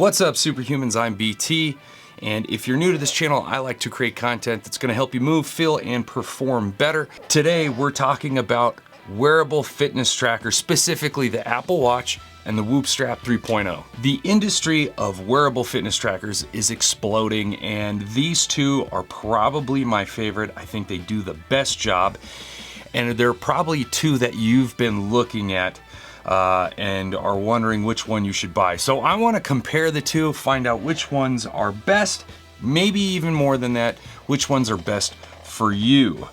What's up, superhumans? I'm BT, and if you're new to this channel, I like to create content that's gonna help you move, feel, and perform better. Today, we're talking about wearable fitness trackers, specifically the Apple Watch and the Whoop Strap 3.0. The industry of wearable fitness trackers is exploding, and these two are probably my favorite. I think they do the best job, and they're probably two that you've been looking at and are wondering which one you should buy. So I want to compare the two, find out which ones are best, maybe even more than that, which ones are best for you.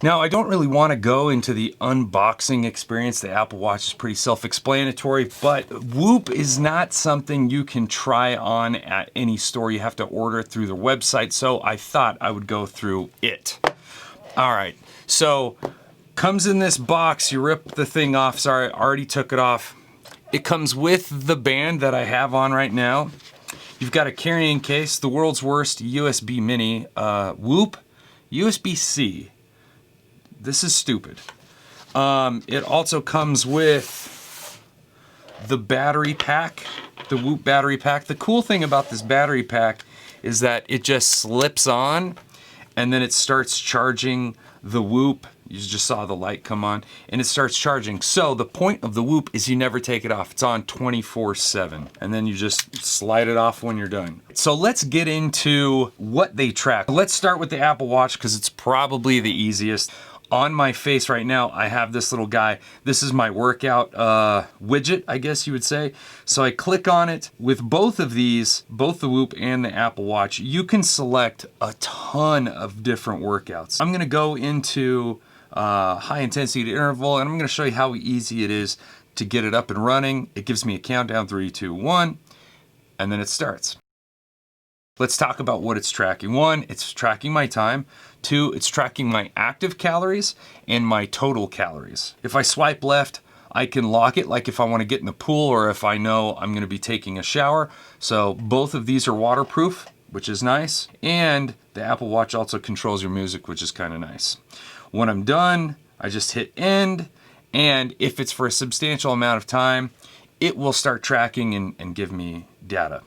Now, I don't really want to go into the unboxing experience. The Apple Watch is pretty self-explanatory, but Whoop is not something you can try on at any store. You have to order it through their website, so I thought I would go through it. All right, so comes in this box, you rip the thing off. Sorry, I already took it off. It comes with the band that I have on right now. You've got a carrying case, the world's worst USB mini, Whoop, USB-C. This is stupid. It also comes with the battery pack, the Whoop battery pack. The cool thing about this battery pack is that it just slips on and then it starts charging the Whoop. You just saw the light come on and it starts charging. So the point of the Whoop is you never take it off. It's on 24/7 and then you just slide it off when you're done. So let's get into what they track. Let's start with the Apple Watch because it's probably the easiest. On my face right now, I have this little guy. This is my workout widget, I guess you would say. So I click on it. With both of these, both the Whoop and the Apple Watch, you can select a ton of different workouts. I'm gonna go into high intensity interval, and I'm gonna show you how easy it is to get it up and running. It gives me a countdown, 3, 2, 1, and then it starts. Let's talk about what it's tracking. 1, it's tracking my time. 2, it's tracking my active calories and my total calories. If I swipe left, I can lock it, like if I want to get in the pool or if I know I'm going to be taking a shower. So both of these are waterproof, which is nice. And the Apple Watch also controls your music, which is kind of nice. When I'm done, I just hit end. And if it's for a substantial amount of time, it will start tracking and give me data.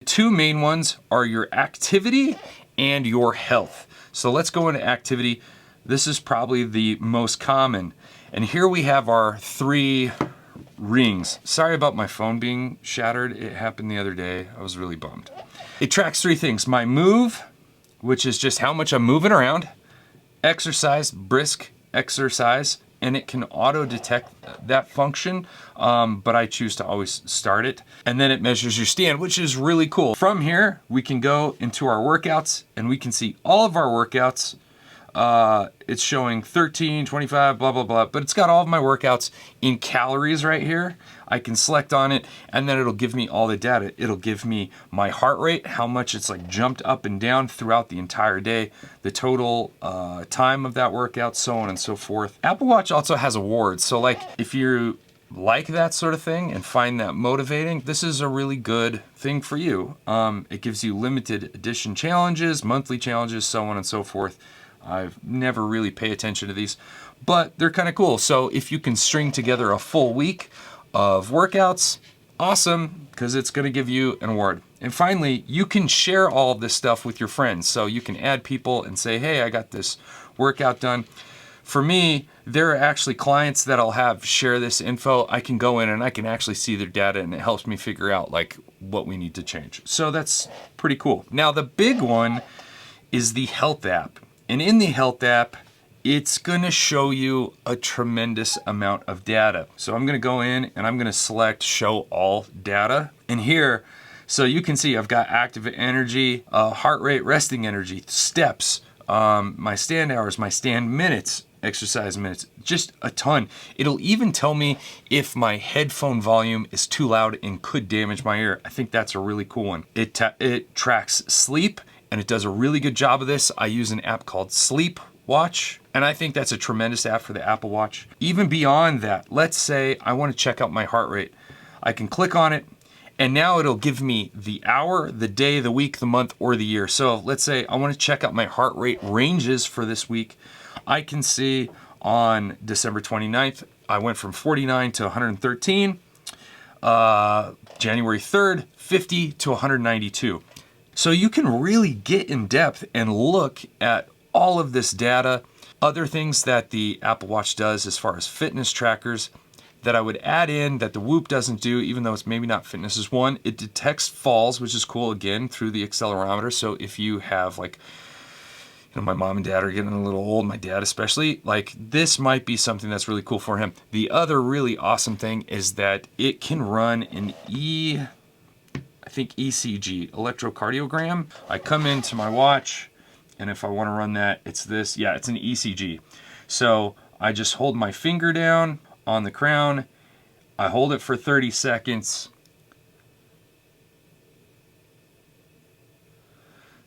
The two main ones are your activity and your health. So let's go into activity. This is probably the most common. And here we have our 3 rings. Sorry about my phone being shattered. It happened the other day. I was really bummed. It tracks 3 things. My move, which is just how much I'm moving around. Exercise, brisk exercise. And it can auto detect that function, but I choose to always start it. And then it measures your stand, which is really cool. From here, we can go into our workouts and we can see all of our workouts. It's showing 13, 25, blah, blah, blah, but it's got all of my workouts in calories right here. I can select on it and then it'll give me all the data. It'll give me my heart rate, how much it's like jumped up and down throughout the entire day, the total time of that workout, so on and so forth. Apple Watch also has awards. So like if you like that sort of thing and find that motivating, this is a really good thing for you. It gives you limited edition challenges, monthly challenges, so on and so forth. I've never really paid attention to these, but they're kind of cool. So if you can string together a full week of workouts, awesome, because it's going to give you an award. And finally, you can share all of this stuff with your friends. So you can add people and say, hey, I got this workout done. For me, there are actually clients that I'll have share this info. I can go in and I can actually see their data and it helps me figure out like what we need to change. So that's pretty cool. Now, the big one is the health app. And in the health app, it's gonna show you a tremendous amount of data. So I'm gonna go in and I'm gonna select show all data. And here, so you can see I've got active energy, heart rate, resting energy, steps, my stand hours, my stand minutes, exercise minutes, just a ton. It'll even tell me if my headphone volume is too loud and could damage my ear. I think that's a really cool one. It tracks sleep and it does a really good job of this. I use an app called Sleep Watch, and I think that's a tremendous app for the Apple Watch. Even beyond that, let's say I want to check out my heart rate. I can click on it, and now it'll give me the hour, the day, the week, the month, or the year. So let's say I want to check out my heart rate ranges for this week. I can see on December 29th, I went from 49 to 113. January 3rd, 50 to 192. So you can really get in depth and look at all of this data. Other things that the Apple Watch does as far as fitness trackers that I would add in that the Whoop doesn't do, even though it's maybe not fitness, is one, it detects falls, which is cool, again, through the accelerometer. So if you have like, you know, my mom and dad are getting a little old, my dad especially, like this might be something that's really cool for him. The other really awesome thing is that it can run an ECG, electrocardiogram. I come into my watch, and if I want to run that, it's this. Yeah, it's an ECG. So I just hold my finger down on the crown. I hold it for 30 seconds.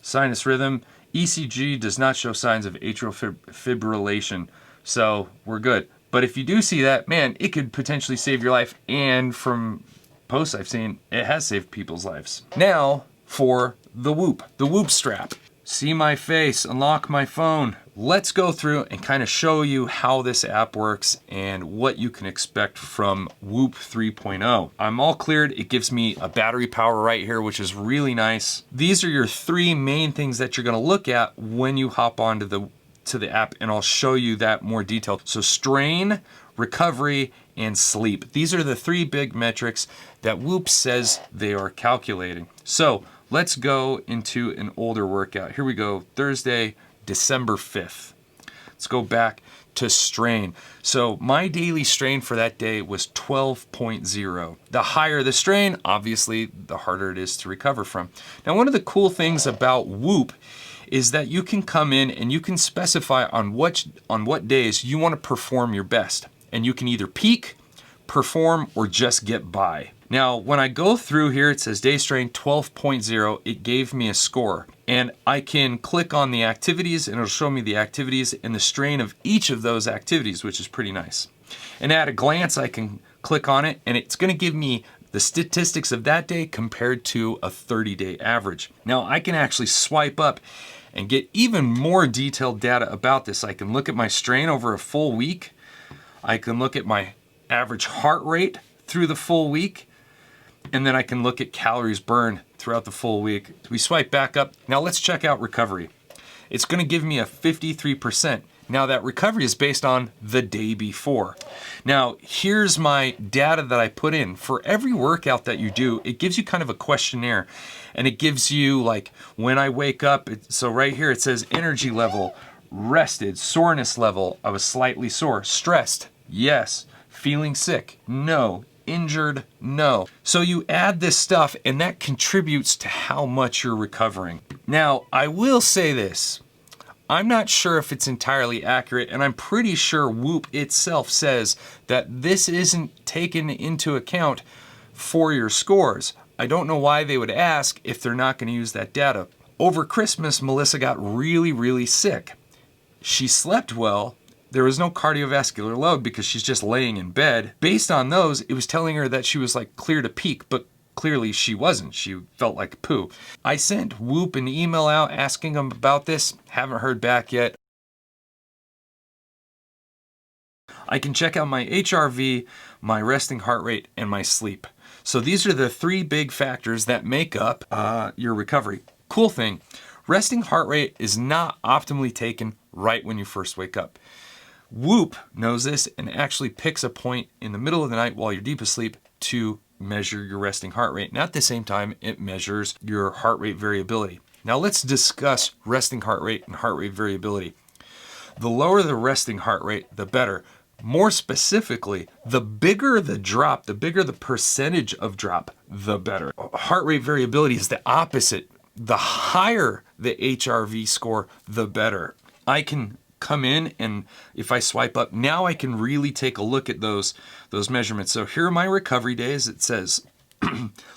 Sinus rhythm. ECG does not show signs of atrial fibrillation, so we're good. But if you do see that, man, it could potentially save your life, and from posts I've seen, it has saved people's lives. Now for the Whoop strap. See my face, unlock my phone. Let's go through and kind of show you how this app works and what you can expect from Whoop 3.0. I'm all cleared. It gives me a battery power right here, which is really nice. These are your three main things that you're gonna look at when you hop onto the app, and I'll show you that more detailed. So strain, recovery, and sleep. These are the three big metrics that Whoop says they are calculating. So let's go into an older workout. Here we go, Thursday, December 5th. Let's go back to strain. So my daily strain for that day was 12.0. The higher the strain, obviously, the harder it is to recover from. Now, one of the cool things about Whoop is that you can come in and you can specify on what days you want to perform your best. And you can either peak, perform, or just get by. Now, when I go through here, it says day strain 12.0, it gave me a score. And I can click on the activities and it'll show me the activities and the strain of each of those activities, which is pretty nice. And at a glance, I can click on it and it's gonna give me the statistics of that day compared to a 30-day average. Now, I can actually swipe up and get even more detailed data about this. I can look at my strain over a full week. I can look at my average heart rate through the full week, and then I can look at calories burned throughout the full week. We swipe back up. Now let's check out recovery. It's gonna give me a 53%. Now that recovery is based on the day before. Now here's my data that I put in. For every workout that you do, it gives you kind of a questionnaire, and it gives you like when I wake up, so right here it says energy level, rested, soreness level, I was slightly sore, stressed, yes, feeling sick, no, injured, no. So you add this stuff and that contributes to how much you're recovering. Now, I will say this, I'm not sure if it's entirely accurate, and I'm pretty sure Whoop itself says that this isn't taken into account for your scores. I don't know why they would ask if they're not gonna use that data. Over Christmas, Melissa got really, really sick. She slept well. There was no cardiovascular load because she's just laying in bed. Based on those, it was telling her that she was like clear to peak, but clearly she wasn't. She felt like poo. I sent Whoop an email out asking them about this. Haven't heard back yet. I can check out my HRV, my resting heart rate, and my sleep. So these are the three big factors that make up your recovery. Cool thing, resting heart rate is not optimally taken right when you first wake up. Whoop knows this and actually picks a point in the middle of the night while you're deep asleep to measure your resting heart rate. And at the same time, it measures your heart rate variability. Now let's discuss resting heart rate and heart rate variability. The lower the resting heart rate, the better. More specifically, the bigger the drop, the bigger the percentage of drop, the better. Heart rate variability is the opposite. The higher the HRV score, the better. I can come in and if I swipe up, now I can really take a look at those measurements. So here are my recovery days. It says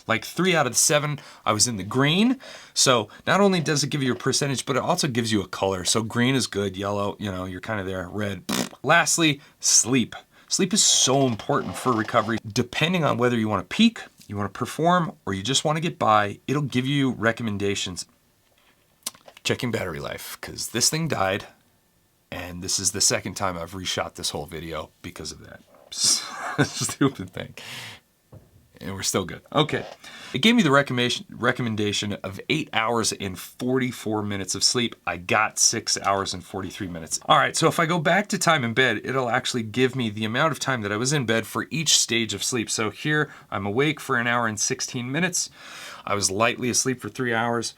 like 3 out of 7, I was in the green. So not only does it give you a percentage, but it also gives you a color. So green is good, yellow, you know, you're kind of there, red. Lastly, sleep. Sleep is so important for recovery. Depending on whether you want to peak, you want to perform, or you just want to get by, it'll give you recommendations. Checking battery life, because this thing died. And this is the second time I've reshot this whole video because of that. Stupid thing. and we're still good. Okay. It gave me the recommendation of 8 hours and 44 minutes of sleep. I got 6 hours and 43 minutes. All right, so if I go back to time in bed, it'll actually give me the amount of time that I was in bed for each stage of sleep. So here, I'm awake for 1 hour and 16 minutes. I was lightly asleep for 3 hours.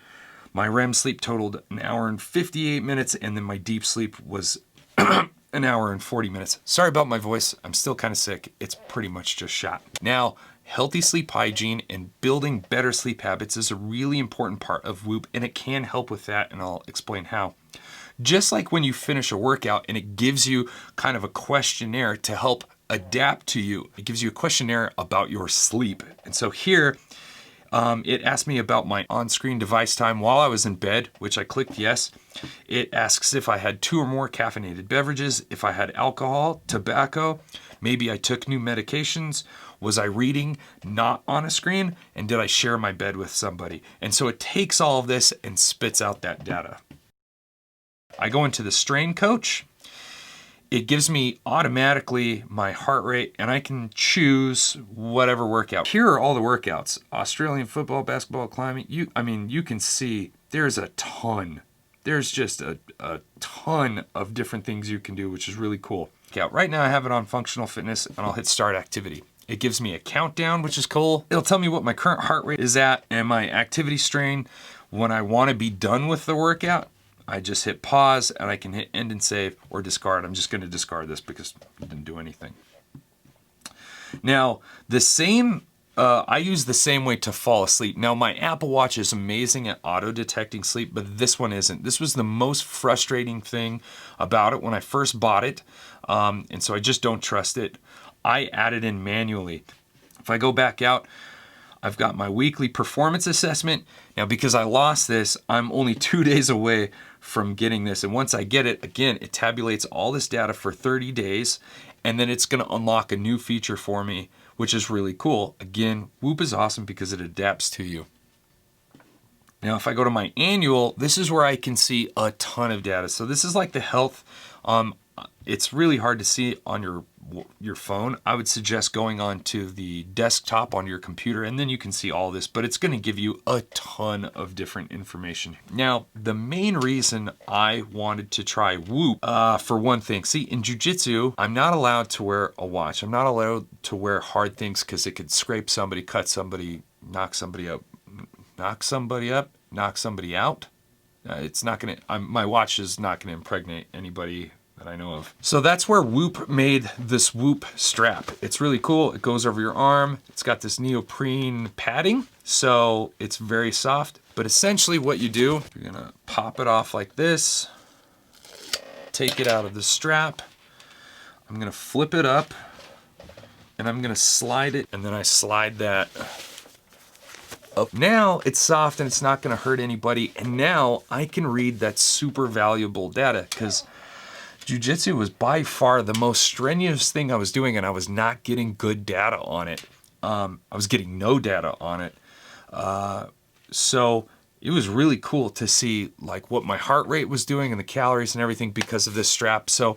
My REM sleep totaled 1 hour and 58 minutes, and then my deep sleep was 1 hour and 40 minutes. Sorry about my voice. I'm still kind of sick. It's pretty much just shot. Now, healthy sleep hygiene and building better sleep habits is a really important part of Whoop, and it can help with that, and I'll explain how. Just like when you finish a workout and it gives you kind of a questionnaire to help adapt to you. It gives you a questionnaire about your sleep. And so here, it asked me about my on-screen device time while I was in bed, which I clicked yes. It asks if I had 2 or more caffeinated beverages, if I had alcohol, tobacco, maybe I took new medications, was I reading not on a screen, and did I share my bed with somebody? And so it takes all of this and spits out that data. I go into the strain coach. It gives me automatically my heart rate, and I can choose whatever workout. Here are all the workouts. Australian football, basketball, climbing. You can see there's a ton. There's just a ton of different things you can do, which is really cool. Right now I have it on functional fitness, and I'll hit start activity. It gives me a countdown, which is cool. It'll tell me what my current heart rate is at and my activity strain. When I want to be done with the workout, I just hit pause and I can hit end and save or discard. I'm just going to discard this because it didn't do anything. Now, I use the same way to fall asleep. Now, my Apple Watch is amazing at auto-detecting sleep, but this one isn't. This was the most frustrating thing about it when I first bought it, and so I just don't trust it. I added in manually. If I go back out, I've got my weekly performance assessment. Now, because I lost this, I'm only 2 days away from getting this. And once I get it, again, it tabulates all this data for 30 days, and then it's gonna unlock a new feature for me, which is really cool. Again, Whoop is awesome because it adapts to you. Now, if I go to my annual, this is where I can see a ton of data. So this is like the health. It's really hard to see on your phone. I would suggest going on to the desktop on your computer, and then you can see all this, but it's going to give you a ton of different information. Now, the main reason I wanted to try Whoop, for one thing, see, in jiu-jitsu, I'm not allowed to wear a watch. I'm not allowed to wear hard things because it could scrape somebody, cut somebody, knock somebody up, knock somebody out. It's not going to, my watch is not going to impregnate anybody that I know of. So that's where Whoop made this Whoop strap. It's really cool. It goes over your arm. It's got this neoprene padding, so it's very soft. But essentially what you do, you're gonna pop it off like this, take it out of the strap. I'm gonna flip it up, and I'm gonna slide it, and then I slide that up. Now it's soft and it's not gonna hurt anybody. And now I can read that super valuable data, because jiu-jitsu was by far the most strenuous thing I was doing, and I was not getting good data on it. I was getting no data on it. So it was really cool to see like what my heart rate was doing and the calories and everything because of this strap. So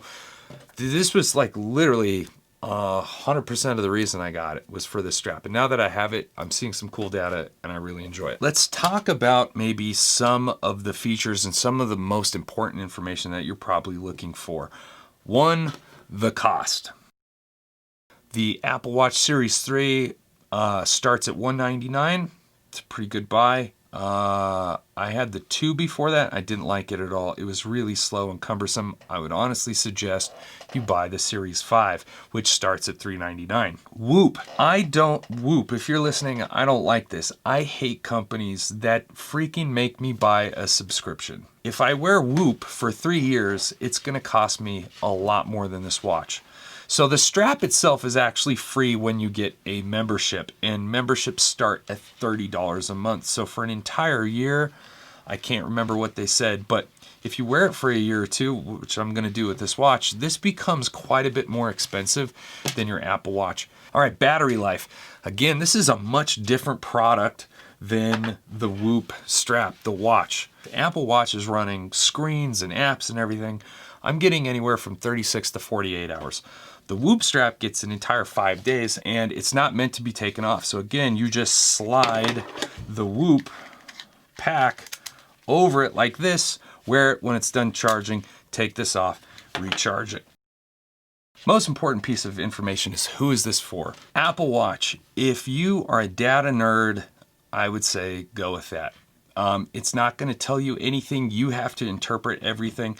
this was like literally 100% of the reason I got it was for this strap. And now that I have it, I'm seeing some cool data and I really enjoy it. Let's talk about maybe some of the features and some of the most important information that you're probably looking for. One, the cost. The Apple Watch Series 3 starts at $199. It's a pretty good buy. I had the 2 before that. I didn't like it at all. It was really slow and cumbersome. I would honestly suggest you buy the Series 5, which starts at $399. Whoop. Whoop, if you're listening, I don't like this. I hate companies that freaking make me buy a subscription. If I wear Whoop for 3 years, it's gonna cost me a lot more than this watch. So the strap itself is actually free when you get a membership, and memberships start at $30 a month. So for an entire year, I can't remember what they said, but if you wear it for a year or two, which I'm gonna do with this watch, this becomes quite a bit more expensive than your Apple Watch. All right, battery life. Again, this is a much different product than the Whoop strap, the watch. The Apple Watch is running screens and apps and everything. I'm getting anywhere from 36 to 48 hours. The Whoop strap gets an entire 5 days, and it's not meant to be taken off. So again, you just slide the Whoop pack over it like this, wear it when it's done charging, take this off, recharge it. Most important piece of information is, who is this for? Apple Watch. If you are a data nerd, I would say go with that. It's not going to tell you anything. You have to interpret everything.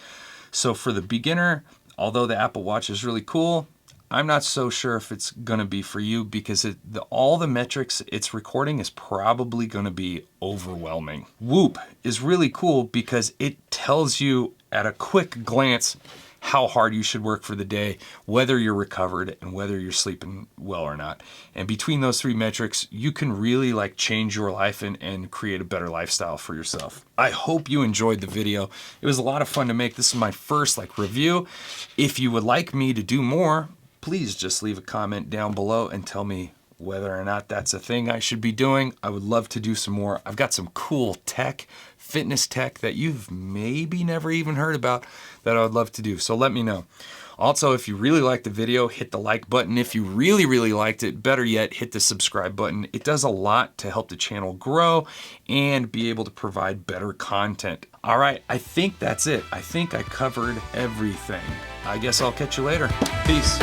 So for the beginner, although the Apple Watch is really cool, I'm not so sure if it's going to be for you, because all the metrics it's recording is probably going to be overwhelming. Whoop is really cool because it tells you at a quick glance how hard you should work for the day, whether you're recovered and whether you're sleeping well or not. And between those 3 metrics, you can really like change your life and create a better lifestyle for yourself. I hope you enjoyed the video. It was a lot of fun to make. This is my first review. If you would like me to do more, please just leave a comment down below and tell me whether or not that's a thing I should be doing. I would love to do some more. I've got some cool tech, fitness tech that you've maybe never even heard about that I would love to do. So let me know. Also, if you really liked the video, hit the like button. If you really, really liked it, better yet, hit the subscribe button. It does a lot to help the channel grow and be able to provide better content. All right, I think that's it. I think I covered everything. I guess I'll catch you later. Peace.